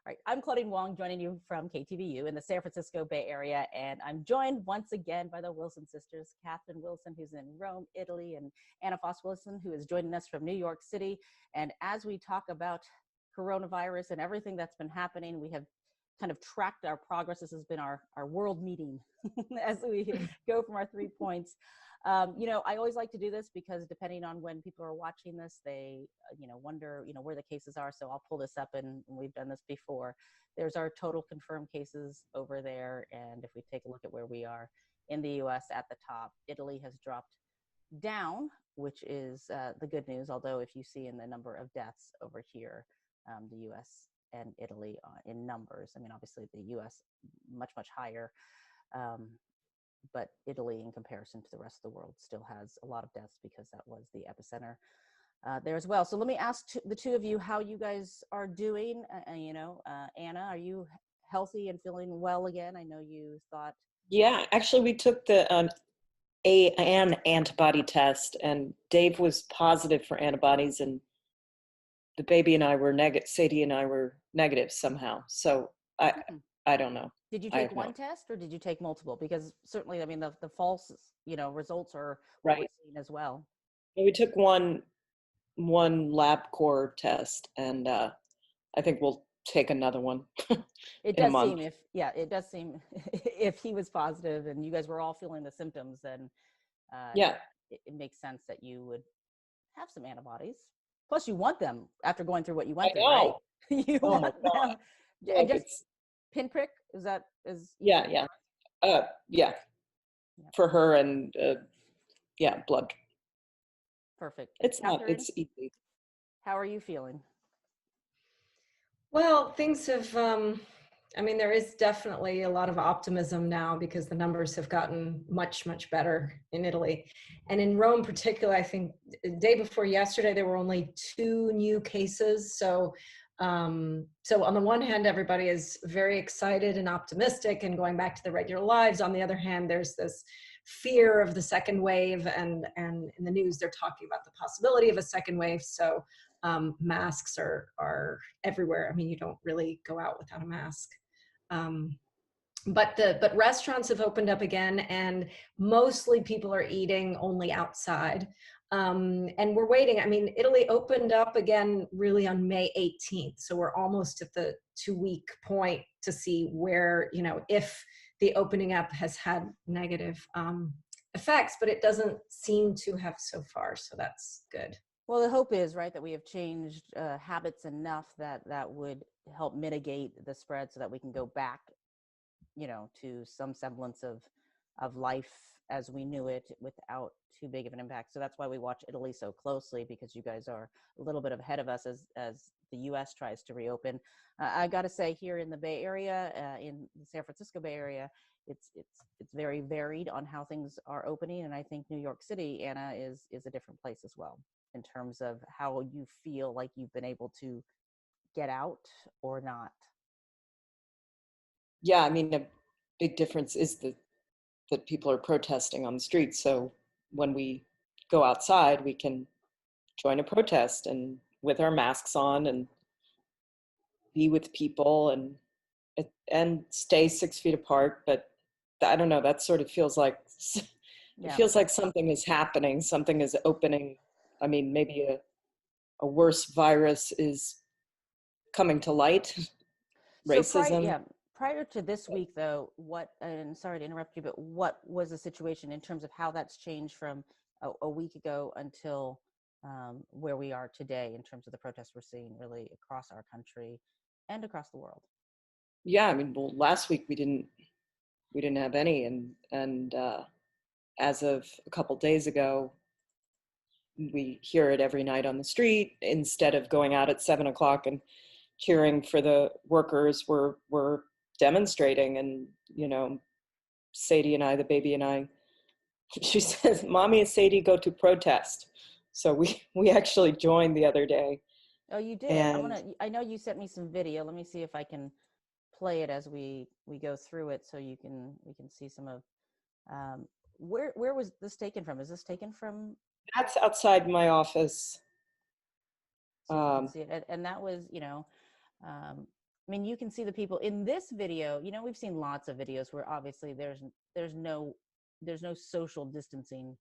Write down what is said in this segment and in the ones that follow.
Right. I'm Claudine Wong, joining you from KTVU in the San Francisco Bay Area, and I'm joined once again by the Wilson sisters, Katherine Wilson, who's in Rome, Italy, and Anna Wilson, who is joining us from New York City. And as we talk about coronavirus and everything that's been happening, we have kind of tracked our progress. This has been our world meeting as we go from our 3 points. I always like to do this because depending on when people are watching this, they, wonder, where the cases are. So I'll pull this up, and we've done this before. There's our total confirmed cases over there. And if we take a look at where we are in the US at the top, Italy has dropped down, which is the good news. Although if you see in the number of deaths over here, the US and Italy in numbers, I mean, obviously the US much, much higher. But Italy, in comparison to the rest of the world, still has a lot of deaths because that was the epicenter there as well. So let me ask the two of you how you guys are doing. Anna, are you healthy and feeling well again? I know you thought. Yeah, actually, we took the an antibody test, and Dave was positive for antibodies, and the baby and I were negative. Sadie and I were negative somehow. So I don't know. Did you take one test or did you take multiple? Because certainly, I mean, the false, results are what we're seeing as well. We took one LabCorp test, and I think we'll take another one. It does seem it does seem if he was positive and you guys were all feeling the symptoms, then it makes sense that you would have some antibodies. Plus, you want them after going through what you went through, right? You want them. And just pinprick yeah. For her, and blood. Perfect. It's Catherine? Not. It's easy. How are you feeling? Well, things have. There is definitely a lot of optimism now because the numbers have gotten much, much better in Italy, and in Rome, particularly. I think the day before yesterday there were only 2 new cases. So on the one hand, everybody is very excited and optimistic and going back to their regular lives. On the other hand, there's this fear of the second wave, and in the news they're talking about the possibility of a second wave. So masks are everywhere. I mean, you don't really go out without a mask. But restaurants have opened up again, and mostly people are eating only outside. And we're waiting. I mean, Italy opened up again really on May 18th. So we're almost at the 2-week point to see where, if the opening up has had negative effects, but it doesn't seem to have so far. So that's good. Well, the hope is, right, that we have changed habits enough that would help mitigate the spread so that we can go back, to some semblance of life as we knew it without too big of an impact. So that's why we watch Italy so closely, because you guys are a little bit ahead of us as the U.S. tries to reopen. I got to say, here in the Bay Area, in the San Francisco Bay Area, it's very varied on how things are opening. And I think New York City, Anna, is a different place as well in terms of how you feel like you've been able to get out or not. Yeah, I mean, a big difference is that people are protesting on the streets. So when we go outside, we can join a protest and with our masks on and be with people and stay 6 feet apart. But I don't know, that sort of feels like, it feels like something is happening, something is opening. I mean, maybe a worse virus is coming to light. Racism. So prior to this week, though, and sorry to interrupt you, but what was the situation in terms of how that's changed from a week ago until where we are today in terms of the protests we're seeing really across our country and across the world? Yeah, I mean, well, last week we didn't have any, and as of a couple days ago, we hear it every night on the street. Instead of going out at 7 o'clock and cheering for the workers, we're demonstrating. And Sadie and I, the baby and I, she says, "Mommy and Sadie go to protest." So we actually joined the other day. Oh, you did. I know you sent me some video. Let me see if I can play it as we go through it, so we can see some of where was this taken from? Is this taken from? That's outside my office. So you can see it. And that was, I mean, you can see the people in this video. You know, we've seen lots of videos where obviously there's no social distancing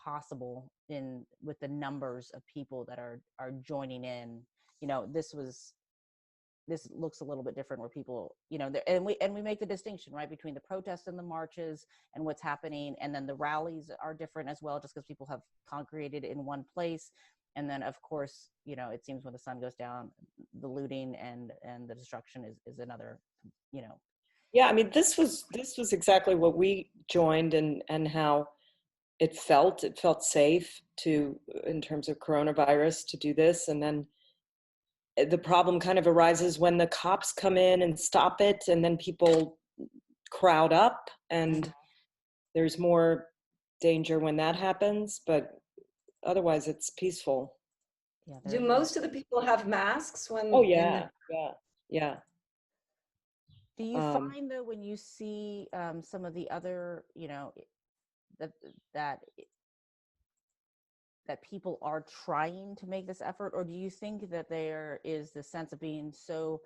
possible in with the numbers of people that are joining in. You know, this looks a little bit different where people, you know, and we make the distinction, right, between the protests and the marches and what's happening, and then the rallies are different as well, just because people have congregated in one place. And then of course, you know, it seems when the sun goes down, the looting and the destruction is another, you know. Yeah, I mean, this was exactly what we joined, and how it felt safe to, in terms of coronavirus, to do this. And then the problem kind of arises when the cops come in and stop it, and then people crowd up, and there's more danger when that happens, but otherwise it's peaceful. Yeah, Do there's no. most of the people have masks Oh when in the? yeah, yeah, yeah. Do you find though when you see some of the other, you know, that that that people are trying to make this effort, or do you think that there is the sense of being so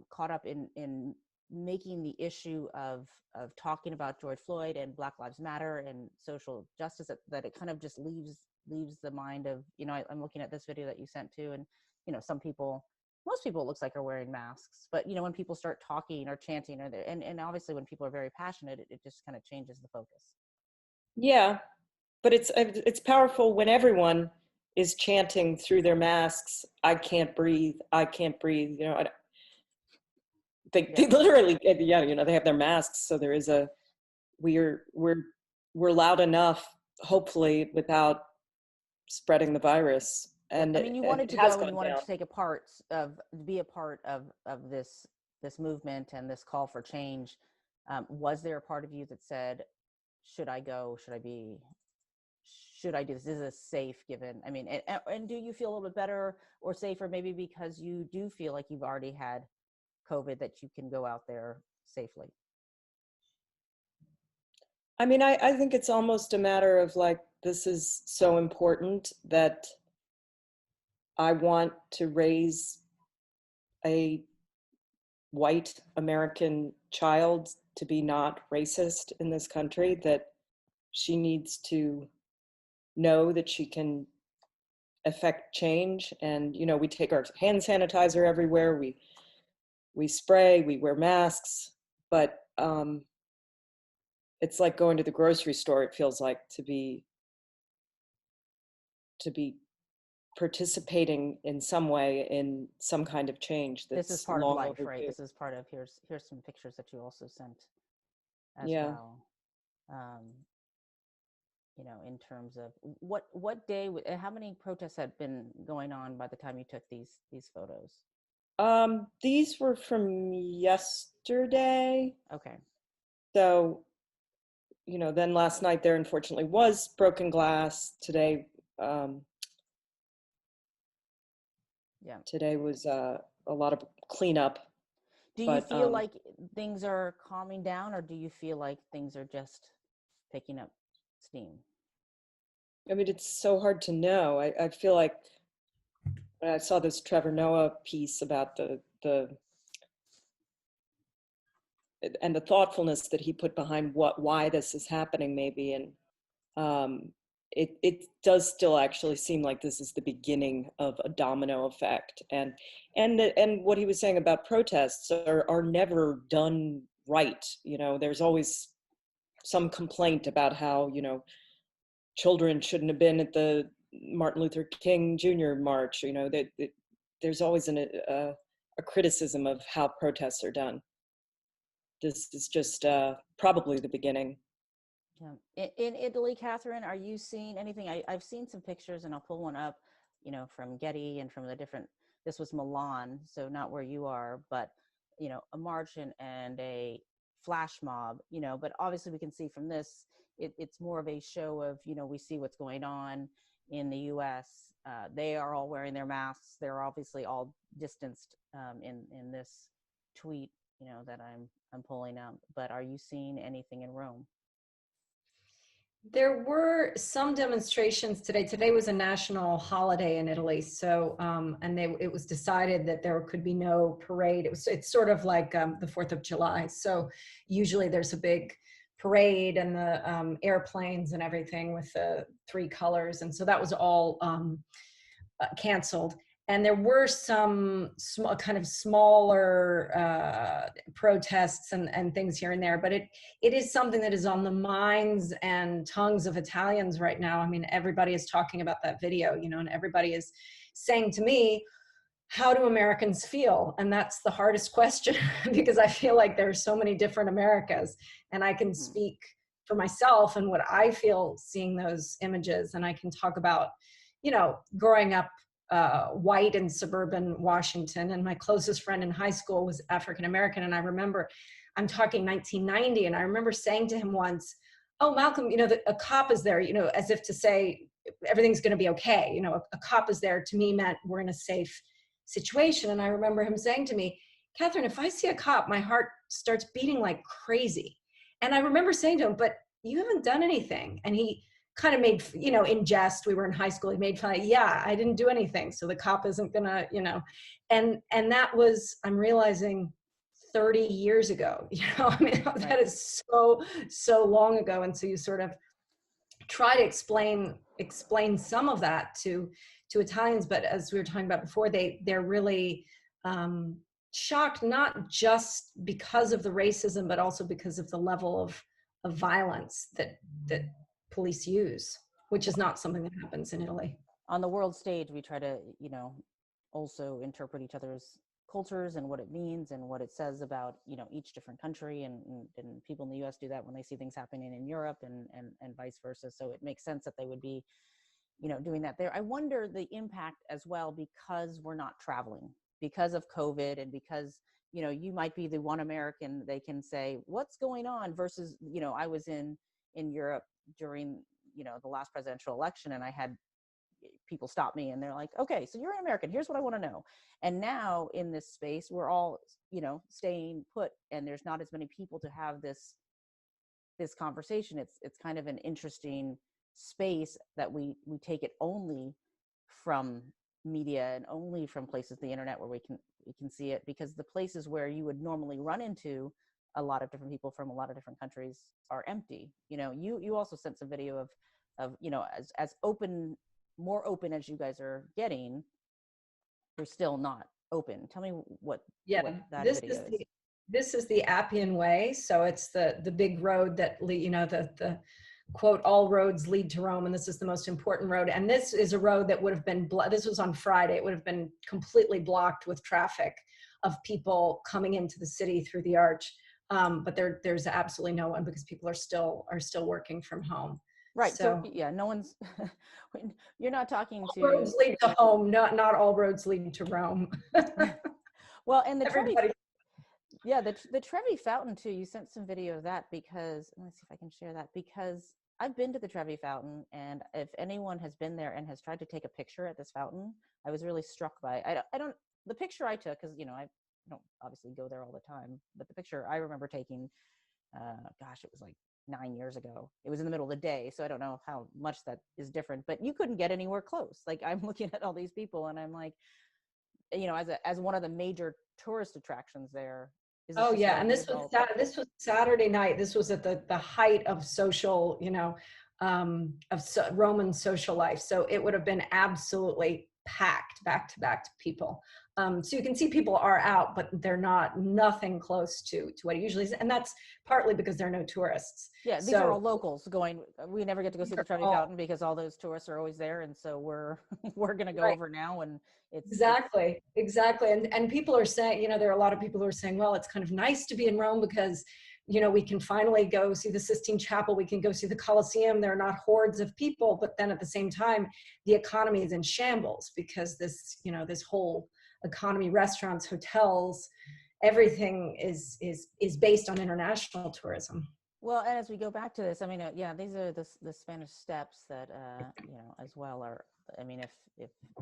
caught up in making the issue of talking about George Floyd and Black Lives Matter and social justice, that it kind of just leaves the mind of, you know, I'm looking at this video that you sent to, and you know, most people it looks like are wearing masks, but you know, when people start talking or chanting, and obviously when people are very passionate, it just kind of changes the focus. Yeah, but it's powerful when everyone is chanting through their masks, "I can't breathe, I can't breathe." You know, they Yeah. literally, yeah, you know, they have their masks, so there is a we're we're we're loud enough, hopefully, without spreading the virus, Yeah, and I mean, you it wanted to has go and you gone wanted down. to be a part of this movement and this call for change. Was there a part of you that said, should I go? Should I do this? Is this safe given? I mean, and do you feel a little bit better or safer maybe because you do feel like you've already had COVID, that you can go out there safely? I mean, I think it's almost a matter of like, this is so important that I want to raise a white American child to be not racist in this country, that she needs to know that she can affect change. And, you know, we take our hand sanitizer everywhere, we spray, we wear masks, but it's like going to the grocery store, it feels like, to be participating in some way in some kind of change This is that's part of long life, right? overdue. This is part of, here's some pictures that you also sent as Yeah. well. Um, you know, in terms of what day, how many protests had been going on by the time you took these photos? These were from yesterday. Okay. So, you know, then last night there unfortunately was broken glass. Um, Yeah. today was a lot of cleanup, Do you but feel like things are calming down, or do you feel like things are just picking up steam? I mean, it's so hard to know. I feel like I saw this Trevor Noah piece about the thoughtfulness that he put behind why this is happening, maybe. And um, it does still actually seem like this is the beginning of a domino effect. And what he was saying about protests are never done right. You know, there's always some complaint about how, you know, children shouldn't have been at the Martin Luther King Jr. march. You know, that there's always a criticism of how protests are done. This is just probably the beginning. Yeah. In Italy, Catherine, are you seeing anything? I've seen some pictures, and I'll pull one up, you know, from Getty and from the different. This was Milan, so not where you are, but you know, a march and a flash mob, you know. But obviously, we can see from this, it's more of a show of, you know, we see what's going on in the U.S. They are all wearing their masks. They're obviously all distanced in this tweet, you know, that I'm pulling up. But are you seeing anything in Rome? There were some demonstrations today. Today was a national holiday in Italy, so and it was decided that there could be no parade. It's sort of like the 4th of July. So usually there's a big parade and the airplanes and everything with the three colors, and so that was all canceled. And there were some kind of smaller protests and things here and there, but it is something that is on the minds and tongues of Italians right now. I mean, everybody is talking about that video, and everybody is saying to me, how do Americans feel? And that's the hardest question because I feel like there are so many different Americas, and I can speak for myself and what I feel seeing those images. And I can talk about, growing up white in suburban Washington, and my closest friend in high school was African American. And I remember, I'm talking 1990, and I remember saying to him once, "Oh, Malcolm, a cop is there," as if to say everything's going to be okay. A cop is there to me meant we're in a safe situation. And I remember him saying to me, "Katherine, if I see a cop, my heart starts beating like crazy." And I remember saying to him, "But you haven't done anything." And he kind of made, in jest, we were in high school, he made fun of, "Yeah, I didn't do anything, so the cop isn't gonna," and that was, I'm realizing, 30 years ago. I mean, Right. that is so long ago. And so you sort of try to explain some of that to Italians, but as we were talking about before, they're really shocked, not just because of the racism, but also because of the level of violence that police use, which is not something that happens in Italy. On the world stage, we try to, also interpret each other's cultures and what it means and what it says about, each different country. And people in the US do that when they see things happening in Europe and vice versa. So it makes sense that they would be, doing that there. I wonder the impact as well, because we're not traveling, because of COVID, and because, you might be the one American they can say, what's going on, versus, I was in Europe during, the last presidential election, and I had people stop me and they're like, okay, so you're an American, here's what I want to know. And now in this space, we're all, staying put, and there's not as many people to have this conversation. It's kind of an interesting space that we take it only from media and only from places, the internet, where we can see it, because the places where you would normally run into a lot of different people from a lot of different countries are empty. You also sent some video of as open, more open as you guys are getting, you're still not open. Tell me what that video is. This is the Appian Way. So it's the big road that the quote, all roads lead to Rome, and this is the most important road. And this is a road that would have been this was on Friday, it would have been completely blocked with traffic of people coming into the city through the arch. But there's absolutely no one, because people are still working from home. Right. So yeah, no one's, you're not talking to. All roads lead to home, not all roads lead to Rome. Well, and the Trevi, yeah, the Trevi Fountain too, you sent some video of that, because, let me see if I can share that, because I've been to the Trevi Fountain, and if anyone has been there and has tried to take a picture at this fountain, I was really struck by it. I don't, the picture I took, because, I don't obviously go there all the time, but the picture I remember taking, gosh, it was like 9 years ago. It was in the middle of the day, so I don't know how much that is different, but you couldn't get anywhere close. Like, I'm looking at all these people and I'm like, as one of the major tourist attractions there. Oh yeah, and this was Saturday night. This was at the height of social, Roman social life. So it would have been absolutely packed back to people. So you can see people are out, but they're nothing close to what it usually is, and that's partly because there are no tourists. Yeah, these are all locals going. We never get to go see the Trevi Fountain because all those tourists are always there, and so we're going to go over now, and it's exactly. And people are saying, there are a lot of people who are saying, well, it's kind of nice to be in Rome because we can finally go see the Sistine Chapel, we can go see the Colosseum, there are not hordes of people. But then at the same time, the economy is in shambles, because this whole economy, restaurants, hotels, everything is based on international tourism. Well, and as we go back to this, I mean, yeah, these are the Spanish steps that, as well are, I mean, if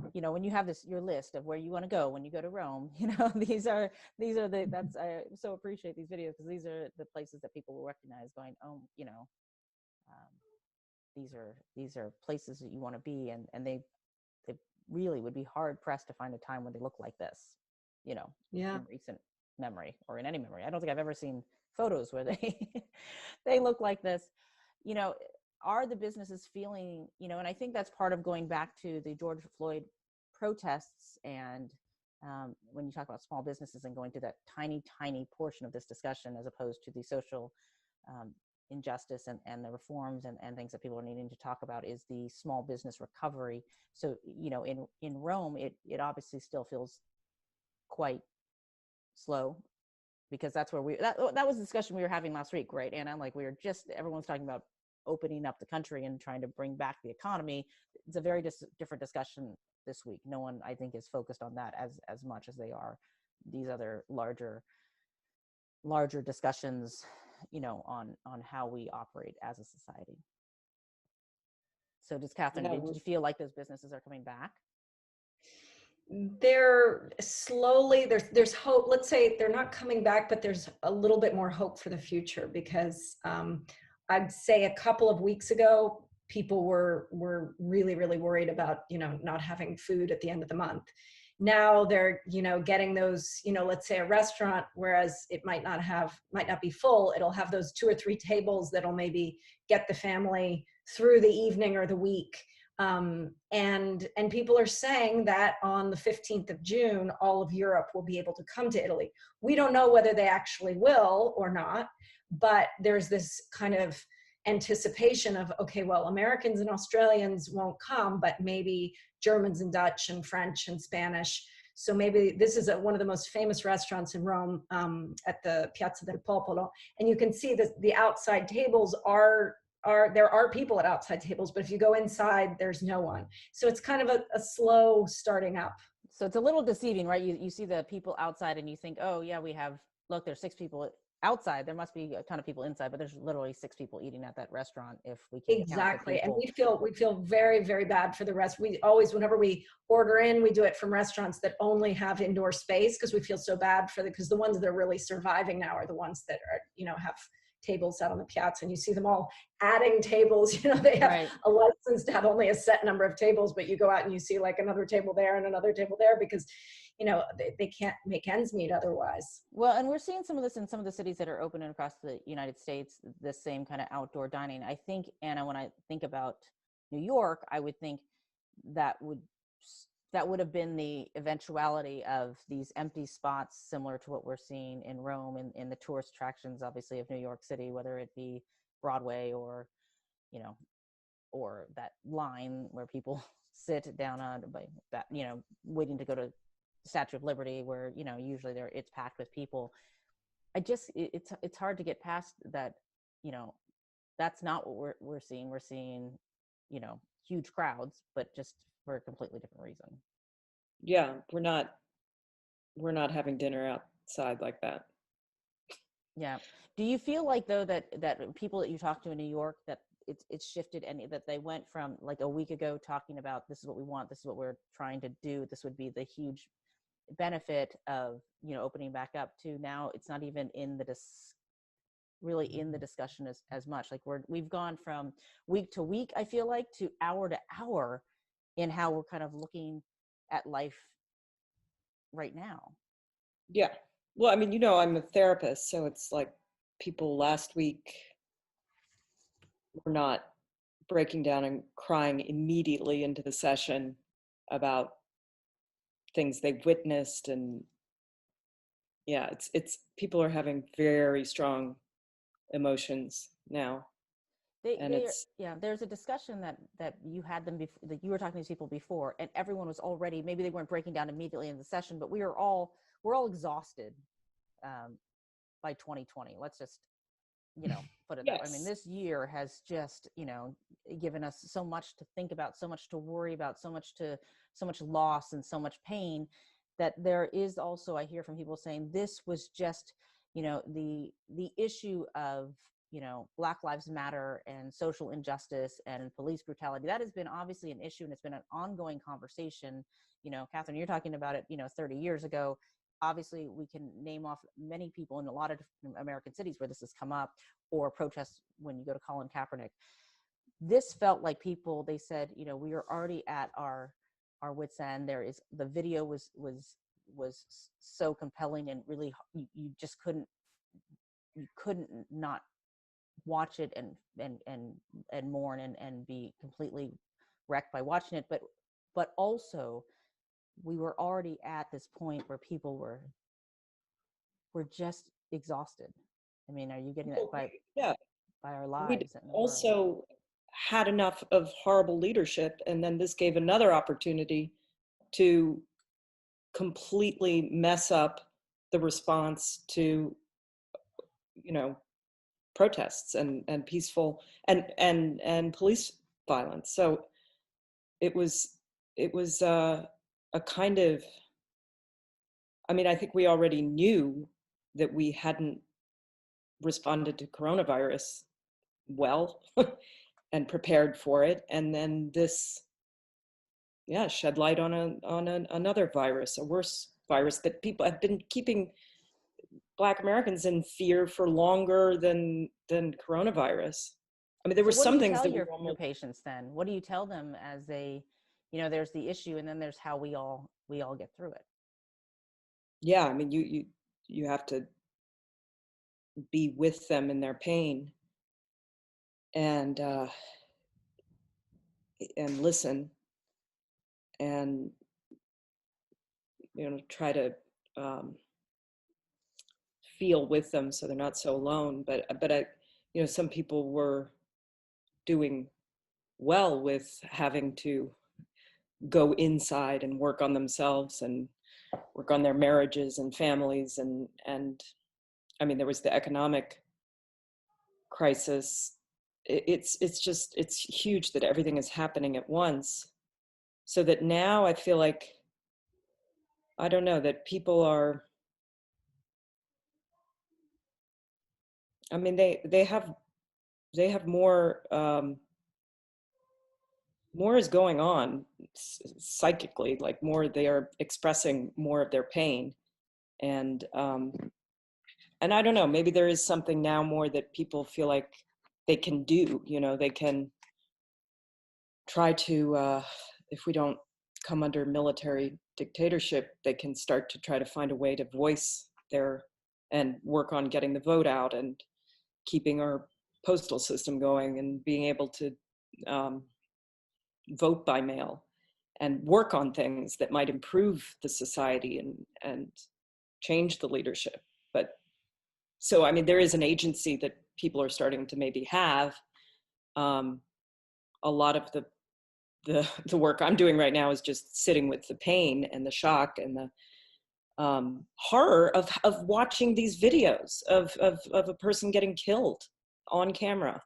when you have your list of where you want to go when you go to Rome, these are I so appreciate these videos, because these are the places that people will recognize going, oh, these are places that you want to be, and they really would be hard pressed to find a time when they look like this, Yeah. in recent memory or in any memory. I don't think I've ever seen photos where they they look like this. you know are the businesses feeling, and I think that's part of going back to the George Floyd protests, and when you talk about small businesses and going to that tiny portion of this discussion as opposed to the social injustice and the reforms and things that people are needing to talk about, is the small business recovery. So in Rome, it obviously still feels quite slow, because that's where that was the discussion we were having last week, right, Anna? Like, everyone's talking about opening up the country and trying to bring back the economy. It's a very different discussion this week. No one, I think, is focused on that as much as they are these other larger discussions, on how we operate as a society. So does Catherine, Yeah, did you feel like those businesses are coming back? They're slowly, there's hope. Let's say they're not coming back, but there's a little bit more hope for the future, because I'd say a couple of weeks ago, people were really, really worried about, not having food at the end of the month. Now they're, getting those, let's say a restaurant, whereas it might not be full, it'll have those 2 or 3 tables that'll maybe get the family through the evening or the week. And people are saying that on the 15th of June, all of Europe will be able to come to Italy. We don't know whether they actually will or not, but there's this kind of anticipation of, okay, well, Americans and Australians won't come, but maybe Germans and Dutch and French and Spanish. So maybe this is one of the most famous restaurants in Rome, at the Piazza del Popolo. And you can see that the outside tables there are people at outside tables, but if you go inside, there's no one. So it's kind of a slow starting up. So it's a little deceiving, right? You see the people outside and you think, oh yeah, look, there's 6 people outside. There must be a ton of people inside, but there's literally 6 people eating at that restaurant, if we can Exactly. count the And we feel very, very bad for the rest. We always, whenever we order in, we do it from restaurants that only have indoor space, because we feel so bad because the ones that are really surviving now are the ones that are, have tables out on the piazza, and you see them all adding tables. They have Right. a license to have only a set number of tables, but you go out and you see like another table there and another table there, because they can't make ends meet otherwise. Well, and we're seeing some of this in some of the cities that are open across the United States, the same kind of outdoor dining. I think, Anna, when I think about New York, I would think that would have been the eventuality of these empty spots, similar to what we're seeing in Rome and in the tourist attractions, obviously, of New York City, whether it be Broadway or, or that line where people sit down on that, waiting to go to Statue of Liberty, where, usually it's packed with people. It's hard to get past that. That's not what we're seeing. We're seeing, huge crowds, but just for a completely different reason. Yeah, we're not having dinner outside like that. Yeah. Do you feel like, though, that people that you talk to in New York, that it's shifted, and that they went from like a week ago talking about, this is what we want, this is what we're trying to do, this would be the huge benefit of, opening back up, to now it's not even really in the discussion as much? Like we've gone from week to week, I feel like, to hour in how we're kind of looking at life right now. Yeah. Well, I mean, I'm a therapist, so it's like people last week were not breaking down and crying immediately into the session about things they've witnessed. And yeah, it's people are having very strong emotions now. There's a discussion that you had them before, that you were talking to people before, and everyone was already, maybe they weren't breaking down immediately in the session, but we're all exhausted by 2020. Let's just put it that way. I mean, this year has just given us so much to think about, so much to worry about, so much loss and so much pain, that there is also, I hear from people saying, this was just the issue of Black Lives Matter and social injustice and police brutality. That has been obviously an issue, and it's been an ongoing conversation. Catherine, you're talking about it 30 years ago. Obviously, we can name off many people in a lot of different American cities where this has come up, or protests when you go to Colin Kaepernick. this felt like people, they said, we are already at our wits end. The video was so compelling, and really you just couldn't not watch it and mourn and be completely wrecked by watching it. But also, we were already at this point where people were just exhausted. I mean, are you getting that Yeah, by our we lives in the world? also had enough of horrible leadership, and then this gave another opportunity to completely mess up the response to, protests and peaceful and police violence. So it was a kind of, I mean, I think we already knew that we hadn't responded to coronavirus well and prepared for it, and then this, yeah, shed light on another virus, a worse virus that people have been keeping Black Americans in fear for longer than coronavirus. I mean, there were So what do some you things tell that we your almost, patients then? What do you tell them as they, there's the issue, and then there's how we all get through it? yeah, I mean, you have to be with them in their pain and listen and try to feel with them so they're not so alone. But I, some people were doing well with having to go inside and work on themselves and work on their marriages and families, and I mean, there was the economic crisis. It's huge that everything is happening at once, so that now I feel like, I don't know, that people are, I mean, they have more, more is going on psychically, like more, they are expressing more of their pain. And I don't know, maybe there is something now more that people feel like they can do, they can try to, if we don't come under military dictatorship, they can start to try to find a way to voice their, and work on getting the vote out and keeping our postal system going and being able to vote by mail and work on things that might improve the society and change the leadership. But so, I mean, there is an agency that people are starting to maybe have. A lot of the work I'm doing right now is just sitting with the pain and the shock and the horror of watching these videos of a person getting killed on camera.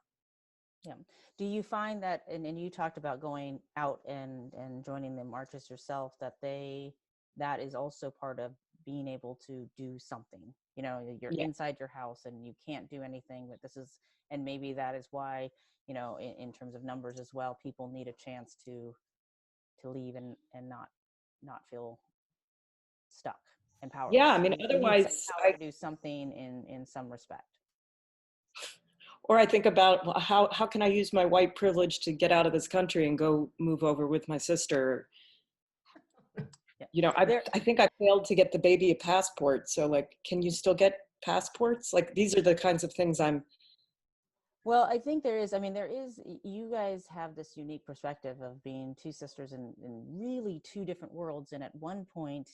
Yeah. Do you find that, and you talked about going out and joining the marches yourself, that is also part of being able to do something? You're Yeah. inside your house and you can't do anything, but and maybe that is why, in terms of numbers as well, people need a chance to leave and not feel stuck and powerless. Yeah, I mean, Do you need otherwise, power to do something in some respect? or I think about how can I use my white privilege to get out of this country and go move over with my sister. Yeah. I think I failed to get the baby a passport. So, like, can you still get passports? Like, these are the kinds of things Well, I think you guys have this unique perspective of being two sisters in really two different worlds. And at one point,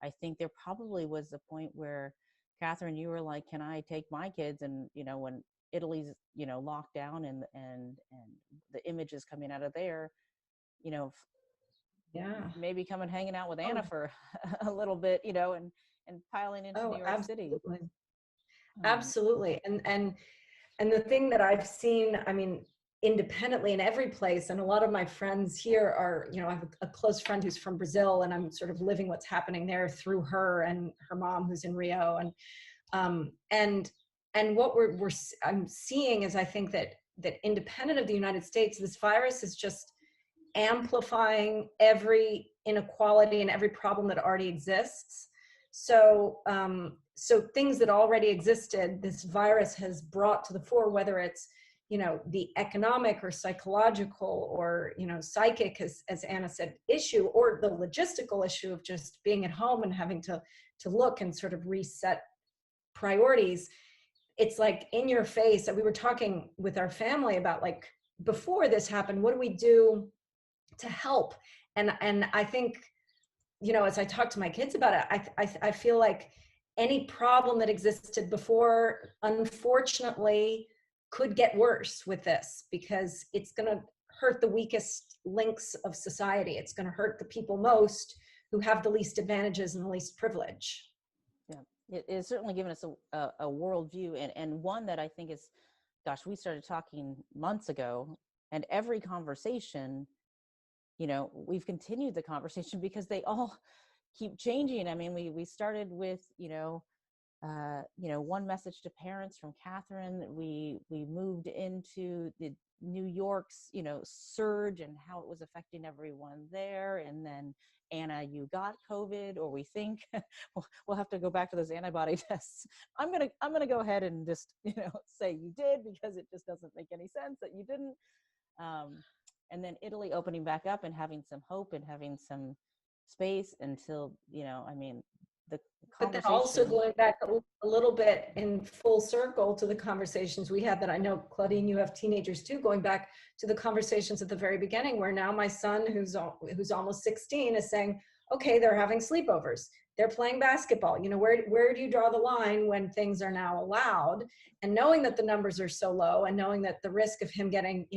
I think there probably was a point where, Katherine, you were like, can I take my kids? And, when Italy's, locked down and the images coming out of there, Yeah. maybe come and hanging out with Anna for a little bit, and piling into New York City. Absolutely. And the thing that I've seen, I mean, independently in every place, and a lot of my friends here are, I have a close friend who's from Brazil, and I'm sort of living what's happening there through her and her mom who's in Rio. And what I'm seeing is, I think that independent of the United States, this virus is just amplifying every inequality and every problem that already exists. So things that already existed, this virus has brought to the fore, whether it's, the economic or psychological or, psychic, as Anna said, issue, or the logistical issue of just being at home and having to look and sort of reset priorities. It's like in your face. And we were talking with our family about, like, before this happened, what do we do to help? And I think, as I talk to my kids about it, I feel like any problem that existed before, unfortunately, could get worse with this, because it's going to hurt the weakest links of society. It's going to hurt the people most who have the least advantages and the least privilege. Yeah, it's certainly given us a worldview, and one that I think is, gosh, we started talking months ago, and every conversation, we've continued the conversation because they all keep changing. I mean, we started with, one message to parents from Catherine. We moved into the New York's, surge and how it was affecting everyone there. And then, Anna, you got COVID, or we think. We'll have to go back to those antibody tests. I'm gonna go ahead and just, say you did, because it just doesn't make any sense that you didn't. And then Italy opening back up and having some hope and having some space until, the But then also going back a little bit in full circle to the conversations we had, that I know, Claudine, you have teenagers too, going back to the conversations at the very beginning, where now my son, who's almost 16, is saying, okay, they're having sleepovers, they're playing basketball. Where do you draw the line when things are now allowed? And knowing that the numbers are so low, and knowing that the risk of him getting,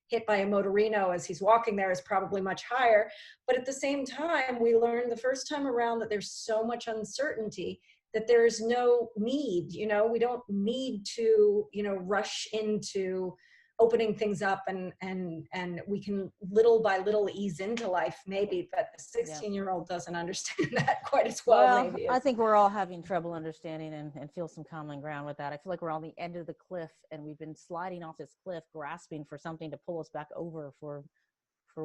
hit by a motorino as he's walking there is probably much higher. But at the same time, we learned the first time around that there's so much uncertainty that there's no need, we don't need to, rush into opening things up, and we can little by little ease into life, maybe, but the 16-year-old doesn't understand that quite as well. Maybe. I think we're all having trouble understanding and feel some common ground with that. I feel like we're on the end of the cliff, and we've been sliding off this cliff, grasping for something to pull us back over for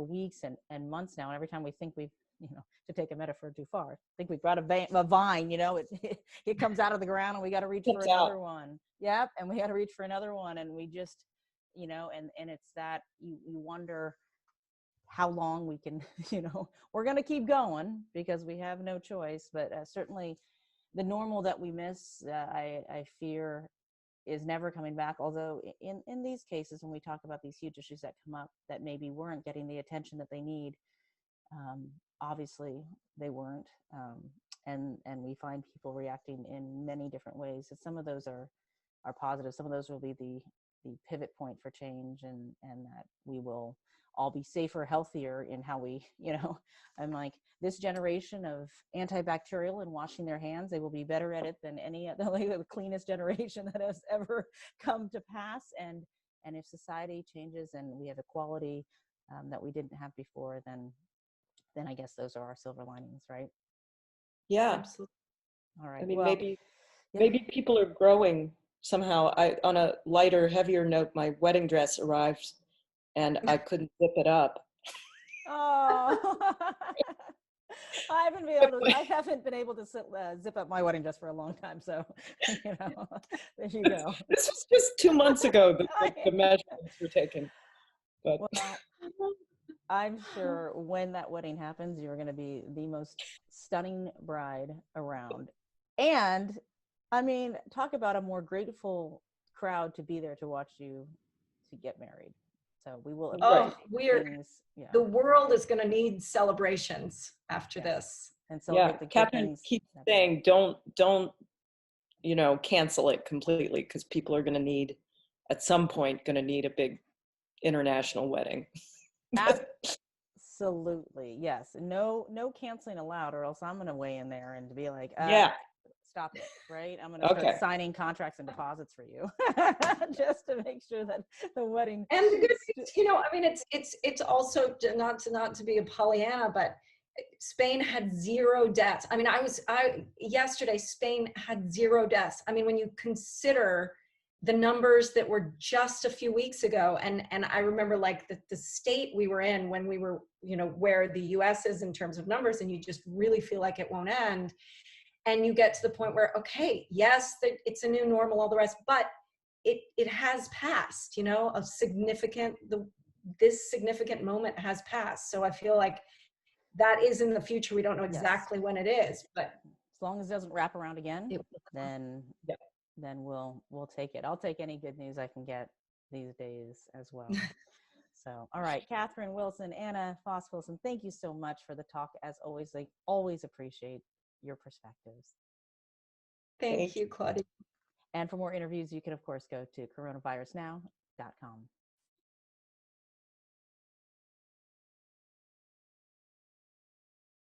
weeks and months now. And every time we think we've, to take a metaphor too far, I think we've got a vine, it comes out of the ground, and we got to reach for another one. Yep. And we got to reach for another one. And we just, and it's that you wonder how long we can, we're going to keep going because we have no choice. But certainly the normal that we miss, I fear, is never coming back. Although in these cases, when we talk about these huge issues that come up that maybe weren't getting the attention that they need, obviously they weren't. And we find people reacting in many different ways. And some of those are positive. Some of those will be the pivot point for change, and that we will all be safer, healthier in how we, I'm like, this generation of antibacterial and washing their hands, they will be better at it than any other, like the cleanest generation that has ever come to pass. And if society changes and we have equality that we didn't have before, then I guess those are our silver linings, right? Yeah, absolutely. All right. I mean, maybe people are growing somehow. On a lighter, heavier note, my wedding dress arrived and I couldn't zip it up. Oh, I haven't been able to zip up my wedding dress for a long time. So, there you go. This was just 2 months ago that the measurements were taken. But. Well, I'm sure when that wedding happens, you're going to be the most stunning bride around. And I mean, talk about a more grateful crowd to be there to watch you to get married. So we will. The world is going to need celebrations after this. And celebrate the Catherine keeps saying, don't, cancel it completely, because people are going to need, at some point, a big international wedding. Absolutely, yes. No canceling allowed, or else I'm going to weigh in there and be like, stop it, right? I'm going to start signing contracts and deposits for you just to make sure that the wedding. And the good thing, I mean, it's also not to be a Pollyanna, but Spain had 0 deaths. I mean, yesterday Spain had 0 deaths. I mean, when you consider the numbers that were just a few weeks ago, and I remember like the state we were in when we were, where the US is in terms of numbers, and you just really feel like it won't end. And you get to the point where, okay, yes, it's a new normal, all the rest, but it has passed, you know, this significant moment has passed. So I feel like that is in the future. We don't know Yes. exactly when it is, but as long as it doesn't wrap around again, it, then yeah. then we'll take it. I'll take any good news I can get these days as well. So, all right, Katherine Wilson, Anna Foss Wilson, thank you so much for the talk. As always, I always appreciate your perspectives. Thank you, Claudia. And for more interviews, you can, of course, go to coronavirusnow.com.